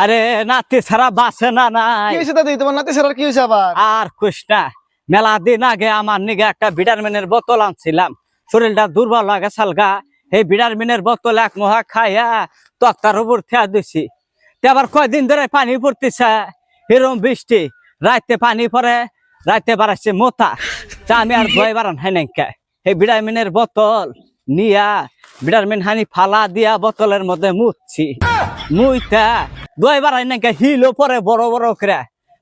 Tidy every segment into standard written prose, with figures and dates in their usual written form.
আরে নাতি ছাড়া বাসে না নাই। কি হয়েছে দাদি, তোমার নাতি ছাড়া কি হয়েছে আবার? আর খুশ না, মেলা দিন আগে আমার নিগে একটা ভিটামিনের বোতল আনছিলাম, শরীরটা দুর্বল লাগে সালগা। এই ভিটামিনের বোতল এক মহা খাইয়া তক্তার উপর থেয়া দিছি। আবার কয়দিন ধরে পানি পড়তেছে, এরম বৃষ্টি, রাতে পানি পড়ে, রাতে বাড়াচ্ছে মোতা। তা আমি আর ভয় বাড়ান হয় নাই। এই ভিটামিনের বোতল নিয়া ভিটামিন হানি ফালা দিয়া বোতলের মধ্যে মুছছি। মুইতা দই বাড়াই নাকি হিলও পরে বড় বড় করে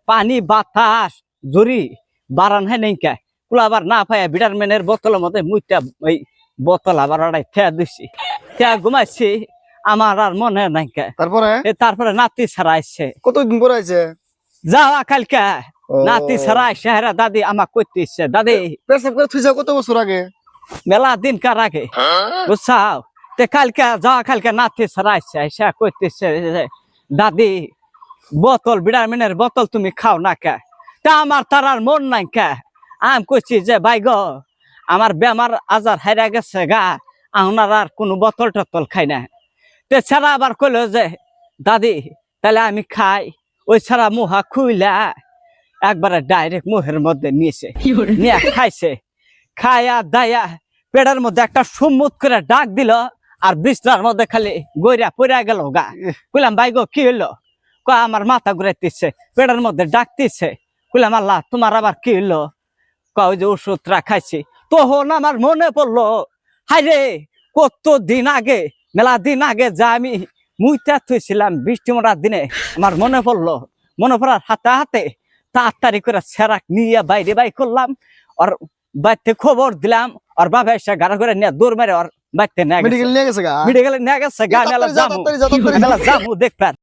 পানি বাতাস জুরি বাড়ান হয় নাকি কুলাবার না পাইয়া ভিটামিনের বোতলের মধ্যে মুইতা ওই বোতল আবার ওরাই থেয়া দিছি। থেয়া ঘুমাইছি, আমার আর মনে নাই। তারপরে নাতি ছাড়া আসছে। কতদিন পরে আছে? যাওয়া কালকে ও। নাতি ছাড়া আসছে। হেরা দাদি আমাক কইতে ইচ্ছে, দাদি পেশাব করে থুইছা কত বছর আগে? মেলা দিন কার আগে বুঝছাও। কালকে যাওয়া কালকে নাতি ছাড়া আসছে, আইসা কইতেছে দাদি বোতল ভিটামিনের বোতল তুমি খাও না কে? তা আমার তার আর মন নাই কে। আমি কইছি যে ভাই গো, আমার বেমার আজার হাইরা গেছে গা, আমার আর কোনো বোতল টতল খাই না। তে ছাড়া আবার কইলো যে দাদি তাহলে আমি খাই। ওই ছাড়া মুহা খুইলা একবারে ডাইরেক্ট মুহের মধ্যে নিয়েছে, নিয়ে খাইছে। খায়া দায়া পেটের মধ্যে একটা সুমুত করে ডাক দিল, আর বিছনার মধ্যে খালি গইরা পড়া গেল গা। কইলাম ভাই গো কি হইলো? কয় আমার মাথা ঘুরাইতেছে, পেটের মধ্যে ডাকতেছে। কইলাম আল্লাহ তোমার আবার কি হইলো? কয় যে ওষুধটা খাইছি। তখন আমার মনে পড়লো, হাই রে কত দিন আগে, মেলা দিন আগে যা আমি মুইতা থুইছিলাম বৃষ্টি মরার দিনে। আমার মনে পড়লো, মনে পড়ার হাতে হাতে তাড়াতাড়ি করে সেরাক নিয়ে বাইরে বাই করলাম, আর বাইতে খবর দিলাম। আর বাবা এসে গাড়া করে নিয়ে দৌড় মেরে ওর বাইতে নিয়ে গেছে, মেডিকেল নিয়ে গেছে গা? মেডিকেলে নিয়ে গেছে গা। মেলা জামু দেখবার।